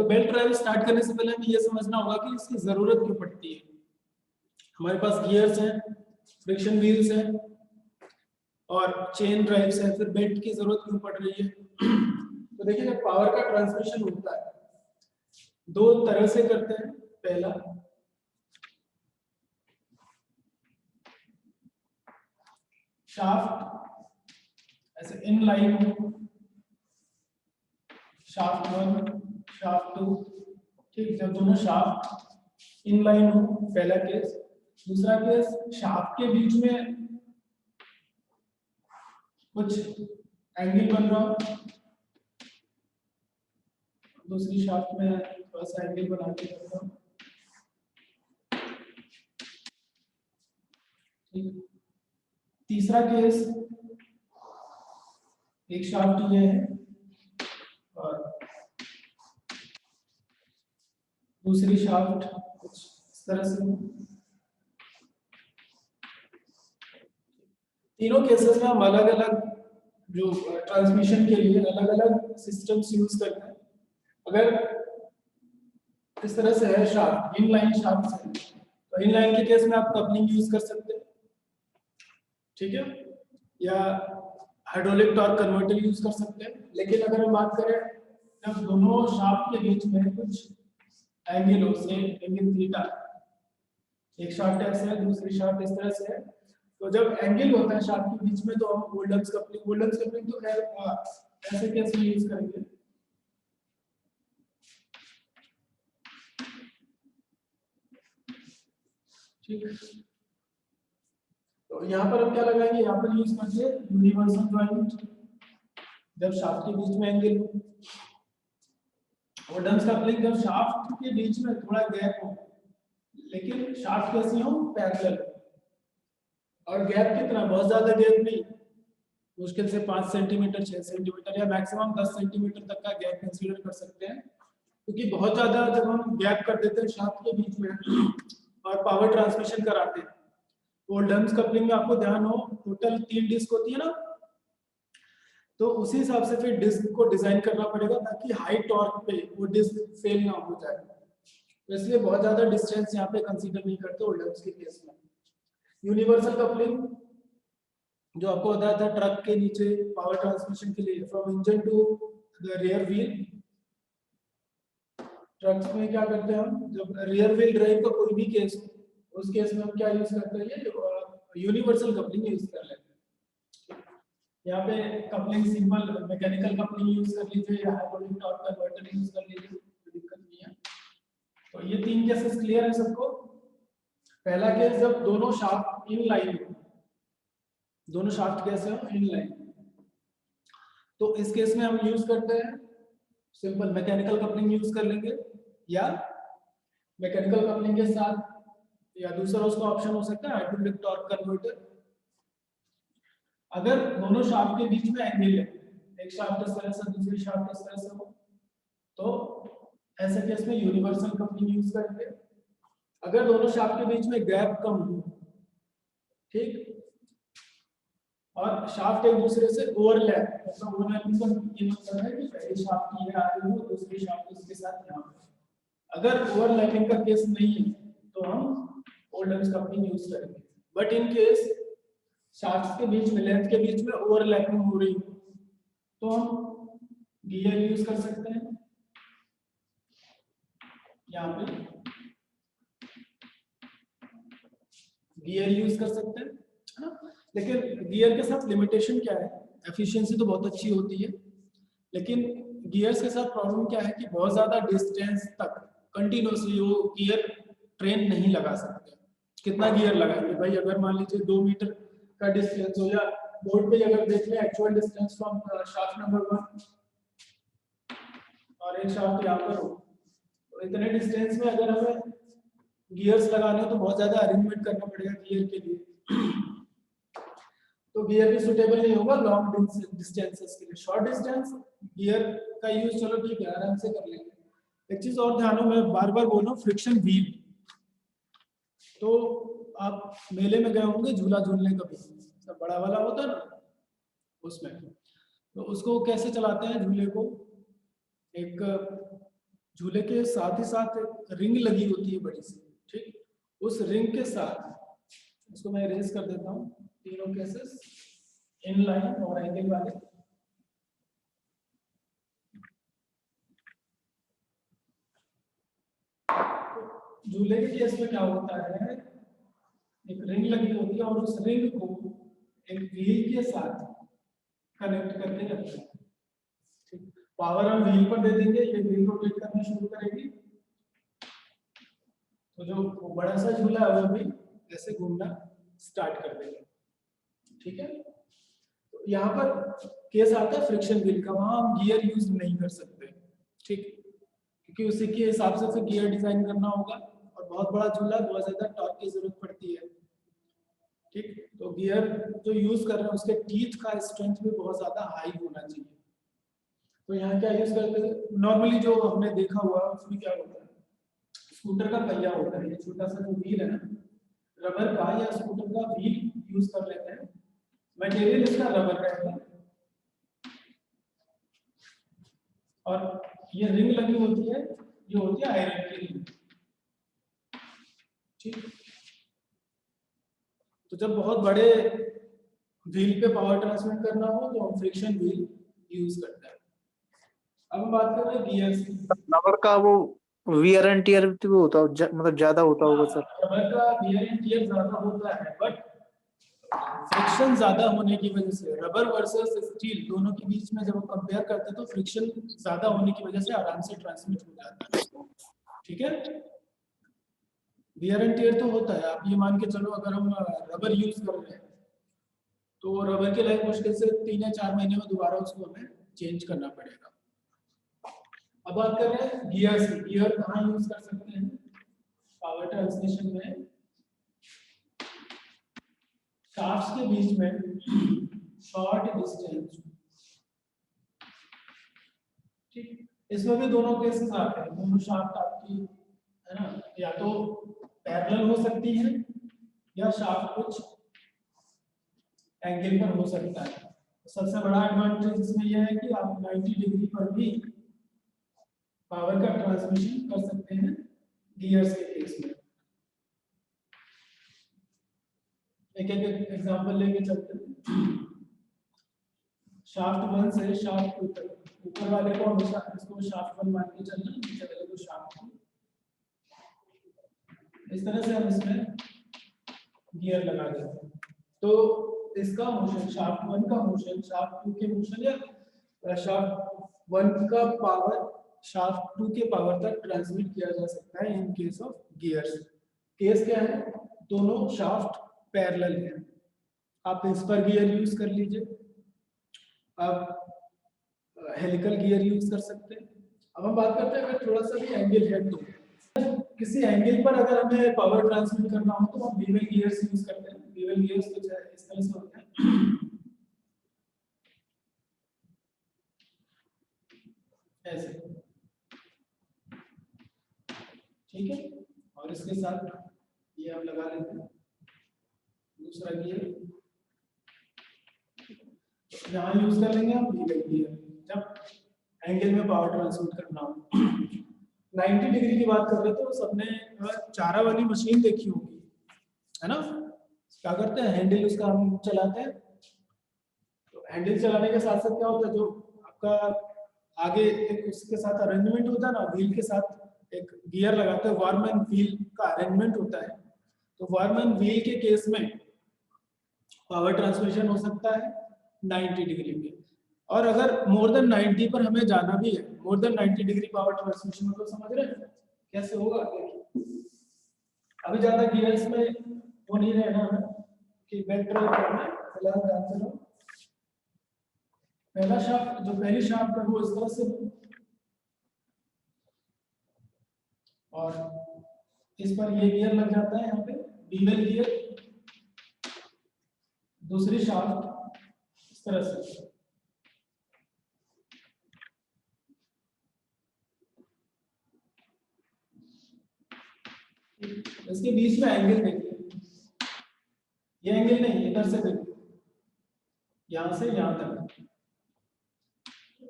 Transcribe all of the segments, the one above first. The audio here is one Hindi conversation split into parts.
बेल्ट ड्राइव स्टार्ट करने से पहले हमें ये समझना होगा कि इसकी जरूरत क्यों पड़ती है। हमारे पास गियर्स हैं, फ्रिक्शन व्हील्स हैं और चेन ड्राइव्स हैं, फिर बेल्ट की जरूरत क्यों पड़ रही है? तो देखिए, जब पावर का ट्रांसमिशन होता है दो तरह से करते हैं। पहला, शाफ्ट ऐसे इन लाइन हो, शाफ्ट 1, शाफ्ट 2, ठीक। जब दोनों शाफ्ट इन लाइन हो, पहला केस। दूसरा केस, शाफ्ट के बीच में कुछ एंगल बन रहा हो, दूसरी शाफ्ट में थोड़ा सा एंगल बना के करता हूं, ठीक। तीसरा केस, एक शाफ्ट ये है और दूसरी शाफ्ट कुछ इस तरह से। तीनों केसेस में हम अलग अलग जो ट्रांसमिशन के लिए अलग अलग सिस्टम्स यूज करते हैं। अगर इस तरह से है शाफ्ट, इन लाइन शाफ्ट है, तो इन लाइन के केस में आप कपलिंग यूज कर सकते हैं, ठीक है, या हाइड्रोलिक टॉर्क कन्वर्टर यूज कर सकते हैं। लेकिन अगर हम बात करें जब दोनों शाफ्ट के बीच में कुछ एंगल हो, से एंगल थीटा, एक शाफ्ट ऐसे है, दूसरी शाफ्ट इस तरह से है, तो जब एंगल होता है शाफ्ट के बीच में तो हम वोल्डम्स कपलिंग तो खैर ऐसे केस में यूज करेंगे। ठीक, तो यहाँ पर हम क्या लगाएंगे, यहाँ पर यूज करते हैं यूनिवर्सल जॉइंट। जब शाफ्ट के बीच में एंगल हो, वोल्डम्स कपलिंग जब शाफ्ट के बीच में थोड़ा गैप हो, लेकिन शाफ्ट कैसी हो, पैरेलल, और गैप कितना, बहुत ज्यादा गैप नहीं, मुश्किल से 5 सेंटीमीटर 6 सेंटीमीटर या मैक्सिमम 10 सेंटीमीटर तक का गैप कंसीडर कर सकते हैं। क्योंकि बहुत ज्यादा जब हम गैप कर देते हैं शाफ्ट के बीच में और पावर ट्रांसमिशन कराते हैं, तो डम्स कपलिंग में आपको ध्यान हो टोटल 3 डिस्क होती है ना, तो उसी हिसाब से फिर डिस्क को डिजाइन करना पड़ेगा ताकि हाई टॉर्क पे वो डिस्क फेल ना हो जाए। तो इसलिए बहुत ज्यादा डिस्टेंस यहाँ पे कंसीडर नहीं करते ओल्डम्स के केस में। यूनिवर्सल कपलिंग जो आपको बताया था ट्रक के नीचे पावर ट्रांसमिशन के लिए, from engine to the rear wheel. Trucks में क्या करते हैं हम, जब रियर व्हील ड्राइव का कोई भी केस हो, उस केस में हम क्या यूज करते हैं, यूनिवर्सल कपलिंग यूज कर लेते हैं। यहाँ पे coupling simple mechanical coupling use कर लीजिए या हाइड्रोलिक टॉर्क कन्वर्टर यूज कर लीजिए, कोई दिक्कत नहीं है। तो ये 3 केसेस क्लियर है सबको। पहला केस जब दोनों शाफ्ट इन लाइन हो, दोनों शाफ्ट कैसे हो, इन लाइन, तो इस केस में हम यूज करते हैं सिंपल मैकेनिकल कपलिंग यूज कर लेंगे, या मैकेनिकल कपलिंग के साथ या दूसरा उसका ऑप्शन हो सकता है हाइड्रोलिक टॉर्क कन्वर्टर। अगर दोनों शाफ्ट के बीच में एंगल है, एक शाफ्ट इस तरह से दूसरी शाफ्ट इस तरह से हो, तो ऐसे केस में यूनिवर्सल कपलिंग यूज करेंगे। अगर दोनों शाफ्ट के बीच में गैप कम हो, ठीक, और शाफ्ट एक दूसरे से ओवरलैप, मतलब ओवरलैपिंग का ये मतलब है कि पहली शाफ्ट की आ रही हो, दूसरी शाफ्ट उसके साथ यहाँ पे। अगर ओवरलैपिंग का केस नहीं है तो हम ओल्डम्स कपलिंग यूज करेंगे। बट इन केस शाफ्ट के बीच में, लेंथ के बीच में ओवरलैपिंग हो रही हो, तो हम गियर यूज कर सकते हैं यहाँ पे, गियर यूज कर सकते हैं, है ना। लेकिन गियर के साथ लिमिटेशन क्या है, एफिशिएंसी तो बहुत अच्छी होती है, लेकिन गियर्स के साथ प्रॉब्लम क्या है कि बहुत ज्यादा डिस्टेंस तक कंटिन्यूसली वो गियर ट्रेन नहीं लगा सकते। कितना गियर लगाएंगे भाई, अगर मान लीजिए 2 मीटर का डिस्टेंस हो, या बोर्ड पे अगर देख ले actual distance from shaft number 1 और एक शाफ्ट यहाँ पर हो, तो इतने डिस्टेंस में अगर हमें गियर्स लगाने हो तो बहुत ज्यादा अरेंजमेंट करना पड़ेगा गियर के लिए, तो गियर भी सुटेबल नहीं होगा लॉन्ग डिस्टेंसेस के लिए। शॉर्ट डिस्टेंस गियर का यूज चलो ठीक है, आराम से कर लेंगे। एक चीज और ध्यान हो, मैं बार बार बोल रहा हूँ, फ्रिक्शन व्हील, तो आप मेले में गए होंगे झूला झूलने, कभी सब बड़ा वाला होता है ना उसमें, तो उसको कैसे चलाते हैं झूले को, एक झूले के साथ ही साथ एक रिंग लगी होती है बड़ी सी, ठीक। उस रिंग के साथ, इसको मैं इरेज कर देता हूँ, तीनों केसेस इन लाइन और एंगल वाले। झूले के केस में क्या होता है, एक रिंग लगी होती है और उस रिंग को एक व्हील के साथ कनेक्ट करके रखते हैं, ठीक। पावर हम व्हील पर दे देंगे, ये व्हील रोटेट करना शुरू करेगी, तो जो वो बड़ा सा झूला है वो भी ऐसे घूमना स्टार्ट कर देगा, ठीक है। तो यहाँ पर केस आता है फ्रिक्शन व्हील का, वहां हम गियर यूज नहीं कर सकते, ठीक, क्योंकि उसी के हिसाब से फिर गियर डिजाइन करना होगा, और बहुत बड़ा झूला, बहुत ज्यादा टॉर्क की जरूरत पड़ती है, ठीक। तो गियर जो यूज कर रहे हैं उसके टीथ का स्ट्रेंथ भी बहुत ज्यादा हाई होना चाहिए। तो यहाँ क्या यूज करते हैं, नॉर्मली जो हमने देखा हुआ उसमें क्या होता है, स्कूटर का पहिया होता है, ये छोटा सा जो व्हील है ना, रबर का या स्कूटर का व्हील यूज कर लेते हैं, मटेरियल इसका रबर रहता है, और ये रिंग लगी होती है, ये होती है आयरन की रिंग, ठीक। तो जब बहुत बड़े व्हील पे पावर ट्रांसमिट करना हो तो हम फ्रिक्शन व्हील यूज करते हैं। अब हम बात कर रहे हैं गियर्स की। रबर का वो वियर एंड टियर भी होता मतलब ज्यादा होता होगा सर। रबर का वियर एंड टियर ज्यादा होता है, बट फ्रिक्शन ज्यादा होने की वजह से, रबर वर्सेस स्टील दोनों के बीच में जब हम कंपेयर करते हैं तो फ्रिक्शन ज्यादा होने की वजह से आराम से ट्रांसमिट हो जाता है, ठीक है। वियर एंड टियर तो होता है, आप ये मान के चलो अगर हम रबर यूज कर रहे हैं तो रबर की लाइफ मुश्किल से 3 या 4 महीने में दोबारा उसको हमें चेंज करना पड़ेगा। अब बात कर रहे हैं गियर से, गियर कहाँ यूज कर सकते हैं, पावर ट्रांसमिशन में शाफ्ट्स के बीच में शॉर्ट डिस्टेंस, ठीक। इसमें भी दोनों केसेस आते हैं, दोनों शाफ्ट आपकी है ना, या तो पैरेलल हो सकती है या शाफ्ट कुछ एंगल पर हो सकता है। सबसे बड़ा एडवांटेज इसमें यह है कि आप 90 डिग्री पर भी पावर का ट्रांसमिशन कर सकते हैं गियर्स के केस में। एक एक एग्जांपल लेके चलते हैं। शाफ्ट 1 से शाफ्ट 2 तक, ऊपर वाले को हमेशा इसको शाफ्ट 1 मान के चलना, नीचे वाले को शाफ्ट 2, इस तरह से हम इसमें गियर लगा देते हैं। तो इसका मोशन, शाफ्ट 1 का मोशन शाफ्ट 2 के मोशन या शाफ्ट 1 का पावर शाफ्ट 2 के पावर तक ट्रांसमिट किया जा सकता है in case of gears. Case क्या है, दोनों शाफ्ट पैरेलल है, आप इस पर गियर यूज कर लीजिए, आप हेलिकल गियर यूज कर सकते हैं। अब हम बात करते हैं अगर थोड़ा सा भी एंगल है, तो किसी एंगल पर अगर हमें पावर ट्रांसमिट करना हो तो हम बीवेल गियर्स यूज करते हैं। बीवेल गियर्स कुछ इस तरह से होते हैं, ऐसे, ठीक है। और इसके साथ ये हम लगा लेते हैं दूसरा गियर, यहाँ यूज कर लेंगे हम बीवेल गियर जब एंगल में पावर ट्रांसमिट करना हो। 90 डिग्री की बात कर रहे थे, तो सबने चारा वाली मशीन देखी होगी, है ना। क्या करते हैं, हैंडल उसका हम चलाते हैं, तो हैंडल चलाने के साथ साथ क्या होता है, जो आपका आगे एक उसके साथ अरेंजमेंट होता है ना, व्हील के साथ एक गियर लगाते हैं, वर्म एंड व्हील का अरेंजमेंट होता है। तो वर्म एंड व्हील के केस में पावर ट्रांसमिशन हो सकता है 90 डिग्री में, और अगर मोर देन 90 पर हमें जाना भी है, more than 90 degree power transmission, मतलब समझ रहे हैं कैसे होगा। अभी ज्यादा गियर्स में वो नहीं रहना है कि बेल्ट करना है, फिलहाल ध्यान से लो। पहला शाफ्ट, जो पहली शाफ्ट है वो इस तरह से, और इस पर ये गियर लग जाता है यहाँ पे बीवेल गियर, दूसरी शाफ्ट इस तरह से, इसके बीच में एंगल देखिए, ये एंगल नहीं, इधर से देखिए, यहां से यहां तक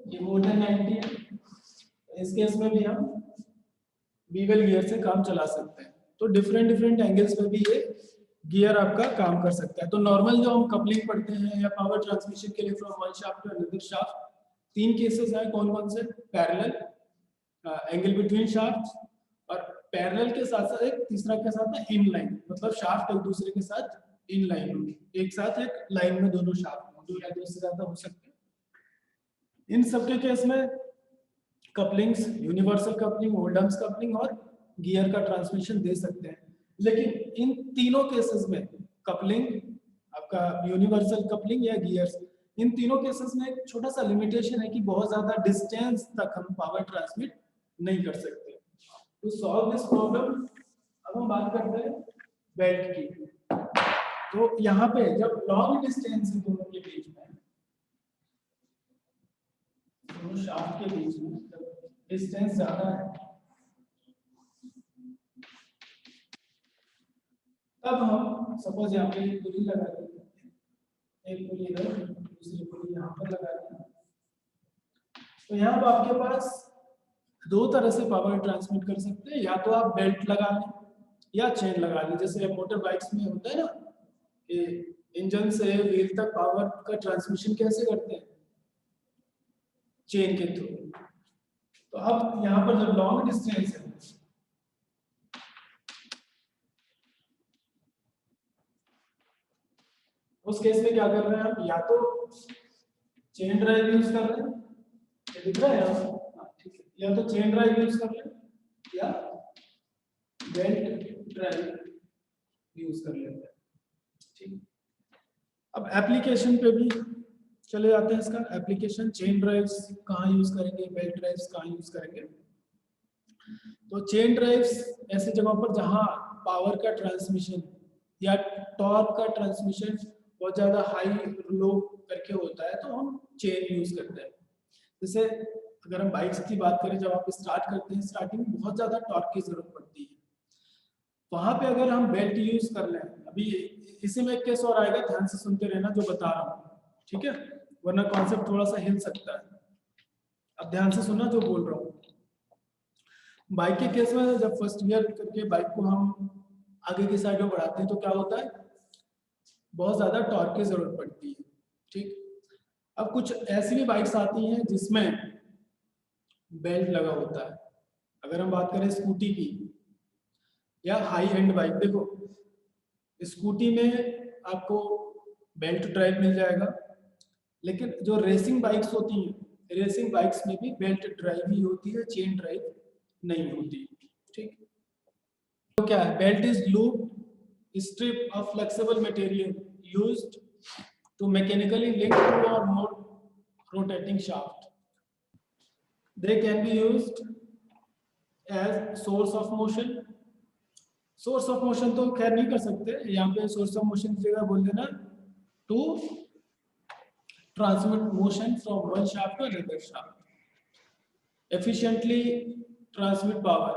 ये मोर देन 90 है। इस केस में भी हम बीवल गियर से काम चला सकते हैं। तो डिफरेंट डिफरेंट एंगल्स पे भी ये गियर आपका काम कर सकता है। तो नॉर्मल जो हम कपलिंग पढ़ते हैं या पावर ट्रांसमिशन के लिए from one shaft to another shaft, 3 cases हैं। कौन कौन से? पैरेलल, एंगल बिटवीन शाफ्ट, और पैरेलल के साथ साथ एक तीसरा के साथ है इन लाइन, मतलब शाफ्ट एक दूसरे के साथ इन लाइन होगी, एक साथ एक लाइन में दोनों शाफ्ट मौजूद या दो से ज्यादा हो सकते हैं। इन सबके केस में कपलिंग्स, यूनिवर्सल कपलिंग, ओल्डम्स कपलिंग और गियर का ट्रांसमिशन दे सकते हैं। लेकिन इन तीनों केसेस में कपलिंग, आपका यूनिवर्सल कपलिंग या गियर्स, इन तीनों केसेस में एक छोटा सा लिमिटेशन है कि बहुत ज्यादा डिस्टेंस तक हम पावर ट्रांसमिट नहीं कर सकते। टू सॉल्व दिस प्रॉब्लम अब हम बात करते हैं बेल्ट की। तो यहाँ पे जब लॉन्ग डिस्टेंस है दोनों के बीच में, दोनों शाफ्ट के बीच में डिस्टेंस ज्यादा है, तब हम सपोज यहाँ पे एक पुली लगा देते हैं, एक पुली इधर, दूसरी पुली यहाँ पर लगा दें। तो यहाँ अब आपके पास दो तरह से पावर ट्रांसमिट कर सकते हैं, या तो आप बेल्ट लगा लें या चेन लगा लें। जैसे मोटर बाइक्स में होता है ना कि इंजन से व्हील तक पावर का ट्रांसमिशन कैसे करते हैं? चेन के थ्रू। तो अब यहाँ पर जब लॉन्ग डिस्टेंस है, उस केस में क्या कर रहे हैं आप? या तो चेन ड्राइव यूज कर रहे हैं, ये दिख रहा है यहाँ, ठीक है, या तो चेन ड्राइव यूज कर लें या बेल्ट ड्राइव यूज कर लेते हैं, ठीक। अब एप्लीकेशन पे भी चले जाते हैं। इसका एप्लीकेशन, चेन ड्राइव्स कहाँ यूज करेंगे, बेल्ट ड्राइव्स कहाँ यूज करेंगे? तो चेन ड्राइव्स ऐसी जगहों पर जहां पावर का ट्रांसमिशन या टॉर्क का ट्रांसमिशन बहुत ज्यादा हाई लो करके होता है, तो हम चेन यूज करते हैं। जैसे अगर हम बाइक्स की बात करें, जब आप स्टार्ट करते हैं, स्टार्टिंग में बहुत ज्यादा टॉर्क की जरूरत पड़ती है, वहां पे अगर हम बेल्ट यूज कर लें, अभी इसी में एक केस और आएगा, ध्यान से सुनते रहना जो बता रहा हूँ, ठीक है, वरना कॉन्सेप्ट थोड़ा सा हिल सकता है। अब ध्यान से सुनना जो बोल रहा हूँ। बाइक के केस में जब फर्स्ट गियर करके बाइक को हम आगे की साइड में बढ़ाते हैं, तो क्या होता है? बहुत ज्यादा टॉर्क की जरूरत पड़ती है, ठीक। अब कुछ ऐसी भी बाइक्स आती हैं जिसमें बेल्ट लगा होता है। अगर हम बात करें स्कूटी की या हाई एंड बाइक, देखो स्कूटी में आपको बेल्ट ड्राइव मिल जाएगा, लेकिन जो रेसिंग बाइक्स होती हैं, रेसिंग बाइक्स में भी बेल्ट ड्राइव ही होती है, चेन ड्राइव नहीं होती, ठीक। तो क्या है? Belt is loop strip of flexible material used to mechanically link two और more rotating shaft. They can be used as source of motion. Source of motion तो खैर नहीं कर सकते, यहाँ पे सोर्स ऑफ मोशन की जगह बोल देना to transmit motion from one shaft to another shaft, efficiently transmit power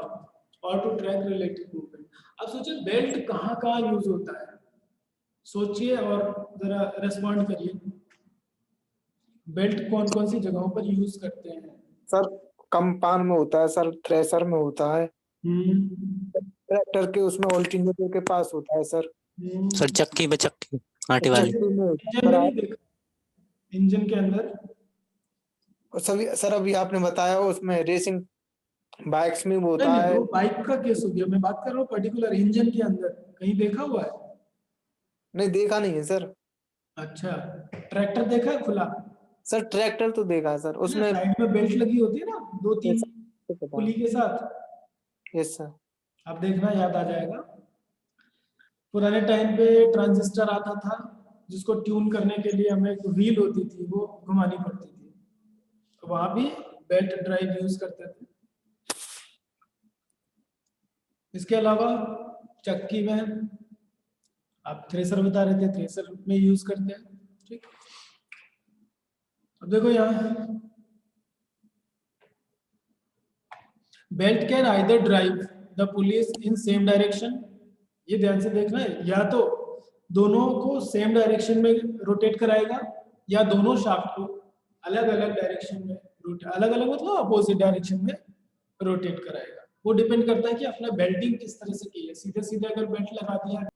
और टू ट्रैक रिलेटेड मूवमेंट। अब सोचिए बेल्ट कहाँ कहाँ यूज होता है, सोचिए और जरा रेस्पॉन्ड करिए। बेल्ट कौन कौन सी जगहों पर यूज करते हैं? सर कंपाउंड में होता है सर, थ्रेशर में होता है, ट्रैक्टर के उसमें अल्टरनेटर के पास होता है सर। सर चक्की में, चक्की आटे वाली। इंजन के अंदर सभी सर, अभी आपने बताया उसमें रेसिंग बाइक्स में वो होता है। वो बाइक का केस हो गया, मैं बात कर रहा हूँ पर्टिकुलर इंजन के अंदर। कहीं देखा हुआ है? नहीं देखा नहीं है सर। अच्छा, ट्रैक्टर देखा है खुला? सर ट्रैक्टर तो देखा है सर, उसमें साइड में बेल्ट लगी होती है ना, 2-3 पुली के साथ। Yes sir. अब देखना याद आ जाएगा। पुराने टाइम पे ट्रांजिस्टर आता था जिसको ट्यून करने के लिए हमें एक व्हील होती थी, वो घुमानी पड़ती थी, तो वहां भी बेल्ट ड्राइव यूज करते थे। इसके अलावा चक्की में आप थ्रेसर बता रहे थे, थ्रेसर में यूज करते हैं, ठीक। अब देखो यहाँ belt can either drive the pulleys in same direction, ये ध्यान से देखना है, या तो दोनों को सेम डायरेक्शन में रोटेट कराएगा या दोनों शाफ्ट को अलग अलग डायरेक्शन में अलग अलग मतलब अपोजिट डायरेक्शन में रोटेट कराएगा। वो डिपेंड करता है कि अपना बेल्टिंग किस तरह से की है। सीधे सीधे अगर बेल्ट लगा दिया,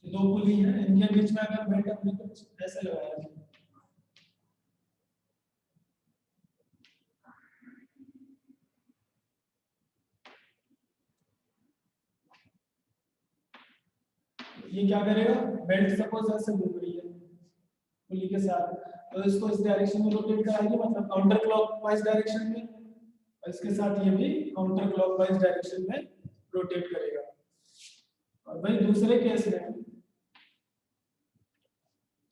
दो पुली है, इनके बीच में अगर बेल्ट अपने कुछ ऐसे लगाया है, ये क्या करेगा, बेल्ट सपोज ऐसे घूम रही है पुली के साथ, तो इसको इस डायरेक्शन में रोटेट कराएगी, मतलब काउंटर क्लॉकवाइज डायरेक्शन में, और इसके साथ ये भी काउंटर क्लॉकवाइज डायरेक्शन में रोटेट करेगा। और भाई दूसरे केस में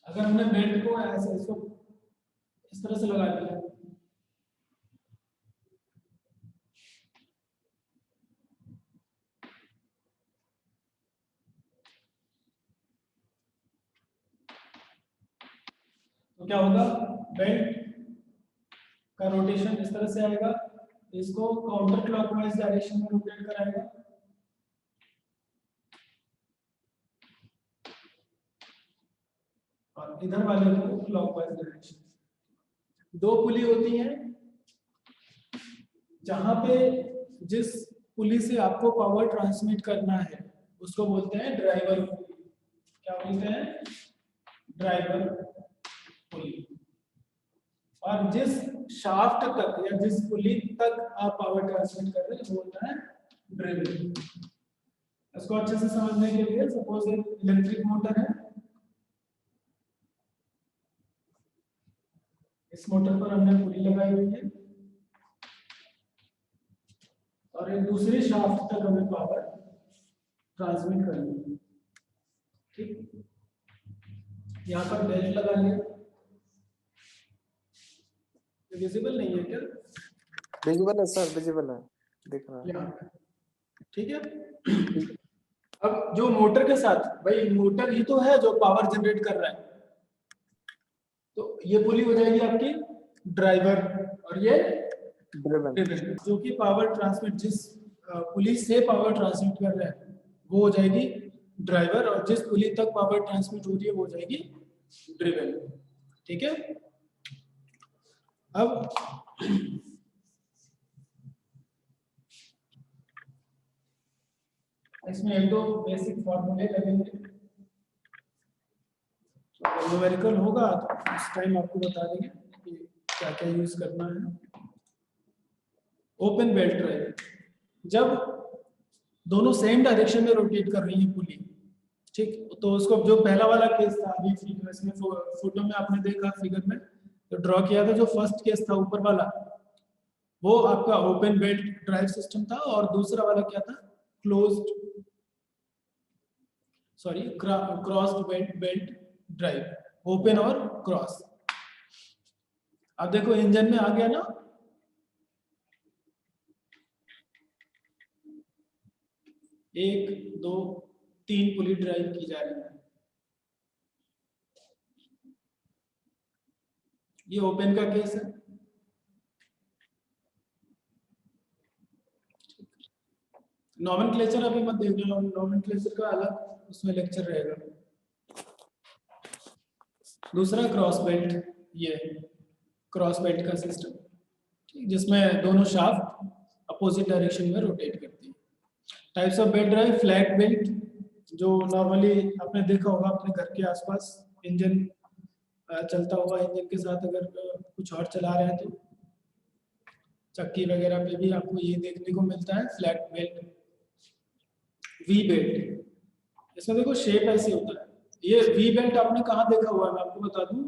अगर हमने बेल्ट को ऐसे इसको इस तरह से लगा दिया, तो क्या होगा, बेल्ट का रोटेशन इस तरह से आएगा, इसको काउंटर क्लॉकवाइज डायरेक्शन में रोटेट कराएगा, और इधर वाले को क्लॉकवाइज डायरेक्शन। दो पुली होती हैं, जहां पे जिस पुली से आपको पावर ट्रांसमिट करना है उसको बोलते हैं ड्राइवर पुली। क्या बोलते हैं, ड्राइवर पुली। और जिस शाफ्ट तक या जिस पुली तक आप पावर ट्रांसमिट कर रहे हैं वो होता है ड्रिवन। इसको अच्छे से समझने के लिए सपोज एक इलेक्ट्रिक मोटर है, इस मोटर पर हमने पुली लगाई हुई है और एक दूसरे शाफ्ट तक हमें पावर ट्रांसमिट करनी है। ठीक, यहाँ पर बेल्ट लगा लिया, विजिबल नहीं है क्या? विजिबल है सर, विजिबल है, दिख रहा है। ठीक है। अब जो मोटर के साथ, भाई मोटर ही तो है जो पावर जनरेट कर रहा है, तो ये पुली हो जाएगी आपकी ड्राइवर और ये ड्रिवन, जो कि पावर ट्रांसमिट, जिस पुली से पावर ट्रांसमिट कर रहा है वो हो जाएगी ड्राइवर, और जिस पुली तक पावर ट्रांसमिट हो रही है वो हो जाएगी ड्रिवन। ठीक है। अब इसमें एक दो बेसिक फॉर्मूले लगेंगे, न्यूमेरिकल होगा तो उस टाइम आपको बता देंगे कि क्या क्या यूज करना है। ओपन बेल्ट ड्राइव, जब दोनों सेम डायरेक्शन में रोटेट कर रही है पुली, ठीक, तो उसको जो पहला वाला केस था अभी इसमें फोटो में आपने देखा, फिगर में तो ड्रॉ किया था, जो फर्स्ट केस था ऊपर वाला वो आपका ओपन बेल्ट ड्राइव सिस्टम था, और दूसरा वाला क्या था, closed, sorry crossed belt drive, open और क्रॉस। अब देखो इंजन में आ गया ना, एक दो तीन पुली ड्राइव की जा रही है, ये ओपन का केस है। नॉमेनक्लेचर अभी मत देखना, नॉमेनक्लेचर का अलग उसमें लेक्चर रहेगा। दूसरा क्रॉस बेल्ट, ये क्रॉस बेल्ट का सिस्टम जिसमें दोनों शाफ्ट अपोजिट डायरेक्शन में रोटेट करती है। Types of belt drive, flat belt, जो नॉर्मली आपने देखा होगा अपने घर के आसपास, इंजन चलता हुआ इंजन के साथ अगर कुछ और चला रहे हैं तो चक्की वगैरह पे भी आपको ये देखने को मिलता है फ्लैट बेल्ट। वी बेल्ट, इसमें देखो शेप ऐसे होता है, ये वी बेल्ट आपने कहाँ देखा हुआ है मैं आपको बता दूं,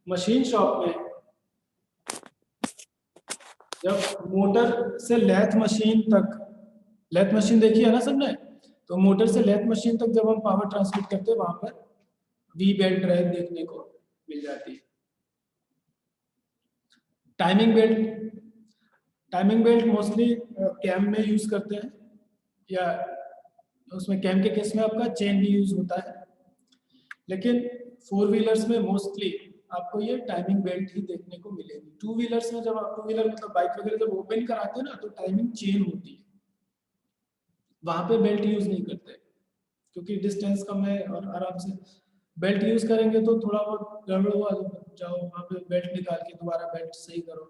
मशीन शॉप में जब मोटर से लेथ मशीन तक, लेथ मशीन देखी है ना सबने, तो मोटर से लेथ मशीन तक जब हम पावर ट्रांसमिट करते हैं वहां पर वी बेल्ट ड्राइव देखने को मिल जाती है। Timing belt, timing belt mostly cam में यूज करते हैं, या उसमें कैम के केस में आपका चेन भी यूज होता है, लेकिन फोर व्हीलर्स में मोस्टली आपको ये टाइमिंग बेल्ट ही देखने को मिलेगी। टू व्हीलर्स में जब आप टू व्हीलर मतलब बाइक वगैरह जब ओपन कराते हैं ना तो टाइमिंग चेन होती है, वहां पे बेल्ट यूज नहीं करते क्योंकि डिस्टेंस कम है और आराम से बेल्ट यूज करेंगे तो थोड़ा बहुत गड़बड़ हुआ तो जाओ वहाँ पे बेल्ट निकाल के दोबारा बेल्ट सही करो।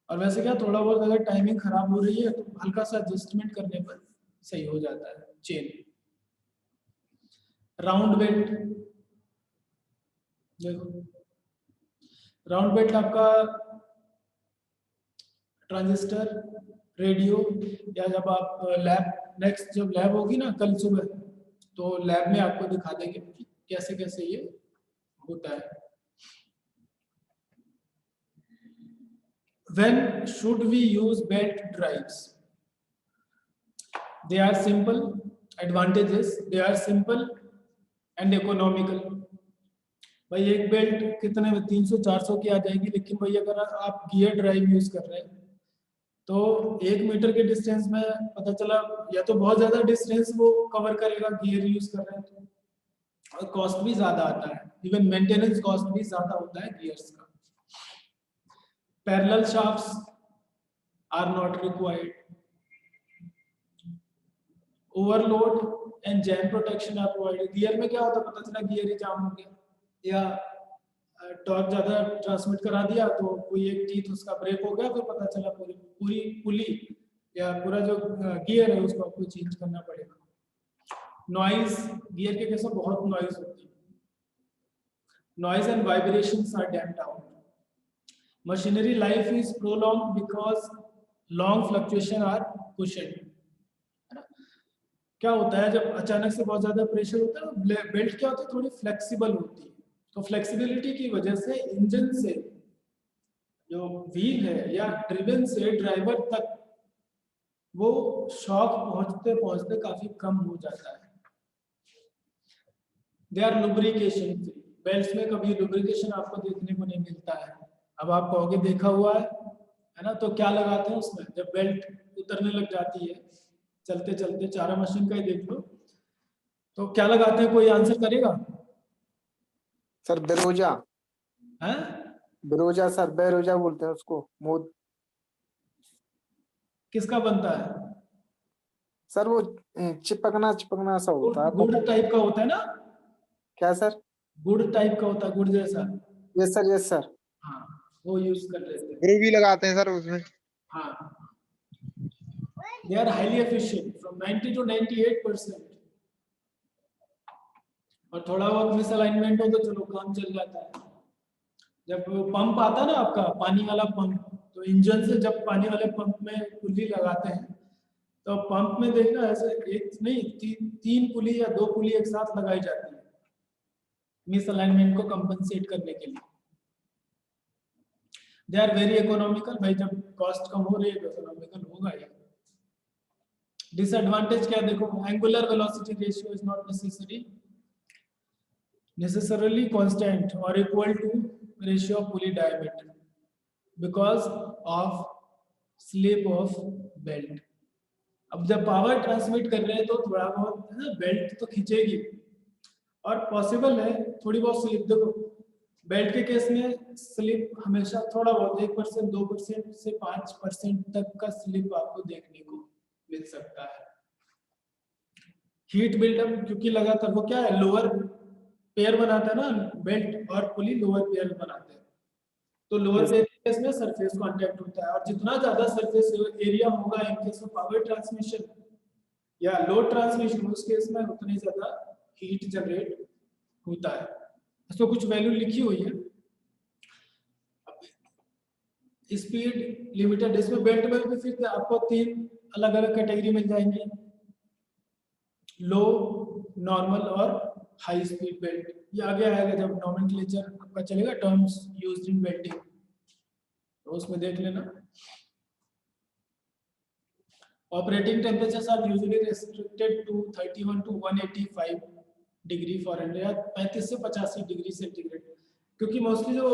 और वैसे क्या थोड़ा बहुत अगर टाइमिंग खराब हो रही है तो हल्का सा एडजस्टमेंट करने पर सही हो जाता है चेन। राउंड बेल्ट देखो, राउंड बेल्ट आपका ट्रांजिस्टर रेडियो या जब आप लैब नेक्स्ट जब लैब होगी ना कल सुबह तो लैब में आपको दिखा देंगे कि कैसे कैसे ये होता है। When should we use belt drives? They are simple. Advantages, they are simple and economical. भाई एक बेल्ट कितने में 300-400 की आ जाएगी, लेकिन भाई अगर आप गियर ड्राइव यूज कर रहे हैं तो 1 मीटर के डिस्टेंस में पता चला या तो बहुत ज्यादा डिस्टेंस वो कवर करेगा गियर यूज कर रहे हैं तो, और कॉस्ट भी ज्यादा आता है, इवन मेंटेनेंस कॉस्ट भी ज्यादा होता है गियर्स का। Parallel shafts are not required. Overload and jam protection are provided. Gear में क्या होता है, पता चला गियर ही जाम हो गया या टॉर्क ज्यादा ट्रांसमिट करा दिया तो कोई एक टीथ उसका ब्रेक हो गया, फिर पता चला पूरी पुली या पूरा जो गियर है उसको आपको चेंज करना पड़ेगा। नॉइज, गियर के केस में बहुत नॉइज होती है। Noise and vibrations are damped out. Machinery life is prolong because long fluctuation are cushioned. क्या होता है जब अचानक से बहुत ज्यादा प्रेशर होता है, बेल्ट क्या होता है थोड़ी फ्लेक्सिबल होती है, तो फ्लेक्सिबिलिटी की वजह से इंजन से जो व्हील है या ड्रिवन से ड्राइवर तक वो शॉक पहुंचते पहुंचते काफी कम हो जाता है। They are lubrication free. Belts में कभी लुब्रिकेशन आपको देखने को नहीं मिलता है। अब आप कहोगे देखा हुआ है ना, तो क्या लगाते हैं उसमें जब बेल्ट उतरने लग जाती है चलते चलते, चारा मशीन का ही देख लो, तो क्या लगाते हैं, कोई आंसर करेगा? सर बेरोजा। हैं? बेरोजा सर, बेरोजा बोलते हैं उसको। मोद किसका बनता है सर? वो चिपकना चिपकना सा होता है। गुड़ टाइप का होता है ना? क्या सर? गुड़ टाइप का होता है, गुड़ जैसा। Yes sir, yes sir. हाँ, वो यूज कर लेते हैं। ग्रू भी लगाते हैं सर उसमें। हाँ, they are highly efficient from 90 to 98%। और थोड़ा बहुत मिसअलाइनमेंट हो तो चलो काम चल जाता है। जब पंप आता है ना आपका पानी वाला पंप, तो इंजन से जब पानी वाले पंप में पुली लगाते हैं तो पंप में देखना ऐसे एक नहीं तीन पुली या 2 पुली एक साथ लगाई जाती है मिसअलाइनमेंट को कंपनसेट करने के लिए। They are very economical. भाई जब कॉस्ट कम हो रही है तो इकोनॉमिकल होगा ही। डिसएडवांटेज क्या देखो, angular velocity ratio is not necessarily constant or equal to ratio of pulley diameter because of slip of belt। अब जब पावर ट्रांसमिट कर रहे हैं तो थोड़ा बहुत है ना बेल्ट तो खींचेगी और पॉसिबल है थोड़ी बहुत स्लिप। देखो बेल्ट के केस में स्लिप हमेशा थोड़ा बहुत 1%, 2% से 5% तक का स्लिप आपको देखने को मिल सकता है। हीट बिल्डअप क्योंकि लगातार वो क्या है लोअर पेयर बनाता है ना, बेल्ट और पुली लोअर पेयर बनाते हैं, तो लोअर पेयर में सरफेस कांटेक्ट होता है और जितना ज्यादा सरफेस एरिया होगा इन केस में पावर ट्रांसमिशन या लोड ट्रांसमिशन उस केस में उतनी ज्यादा हीट जनरेट होता है। इसको कुछ वैल्यू लिखी हुई है। स्पीड लिमिटेड, इसमें बेल्ट में भी फिर आपको 3 अलग अलग कैटेगरी मिल जाएंगी, लो, नॉर्मल और हाई स्पीड बेल्ट। ये आगे आएगा जब नोमेनक्लेचर आपका चलेगा टर्म्स यूज्ड इन बेल्टिंग, तो उसमें देख लेना। Operating temperatures are usually restricted to 31 to 185 degree Fahrenheit या 35 से 85 डिग्री सेंटीग्रेड, क्योंकि मोस्टली जो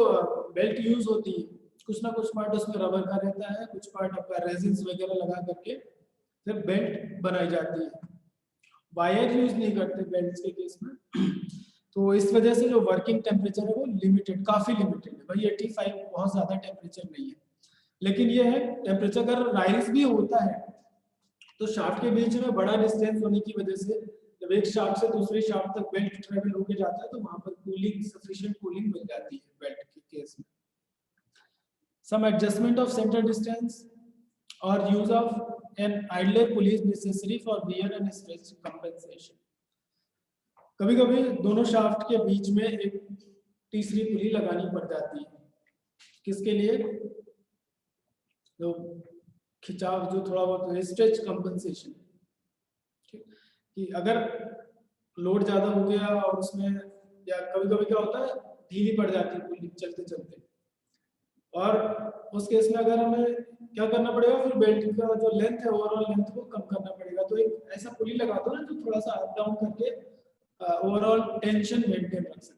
बेल्ट यूज होती है कुछ ना कुछ पार्ट उसमें रबर का रहता है, कुछ पार्ट आपका रेजिन्स वगैरह लगा करके फिर बेल्ट बनाई जाती है। वायर यूज नहीं करते बेल्ट्स के केस में, तो इस वजह से जो वर्किंग टेम्परेचर है वो लिमिटेड, काफी लिमिटेड है। भाई 85 बहुत ज्यादा टेम्परेचर नहीं है, लेकिन ये है टेम्परेचर अगर राइज भी होता है तो शाफ्ट के बीच में बड़ा डिस्टेंस होने की वजह से जब एक शाफ्ट से दूसरे शाफ्ट तक बेल्ट ट्रेवल होके जाता है तो वहां पर कूलिंग, सफिशिएंट कूलिंग मिल जाती है बेल्ट के केस में। Some adjustment of centre distance और use of an idler pulley is necessary for wear and stretch compensation. कभी कभी दोनों शाफ्ट के बीच में एक तीसरी पुली लगानी पड़ जाती है, किसके लिए? जो खिंचाव, जो थोड़ा बहुत स्ट्रेच कंपेंसेशन, कि अगर लोड ज्यादा हो गया और उसमें, या कभी कभी क्या होता है ढीली पड़ जाती है पुली चलते चलते, और उस केस में अगर हमें क्या करना पड़ेगा, फिर बेल्ट का जो लेंथ है ओवरऑल लेंथ को कम करना पड़ेगा। तो एक ऐसा पुली लगा दो ना जो थोड़ा सा अप डाउन करके ओवरऑल टेंशन मेंटेन रख सके।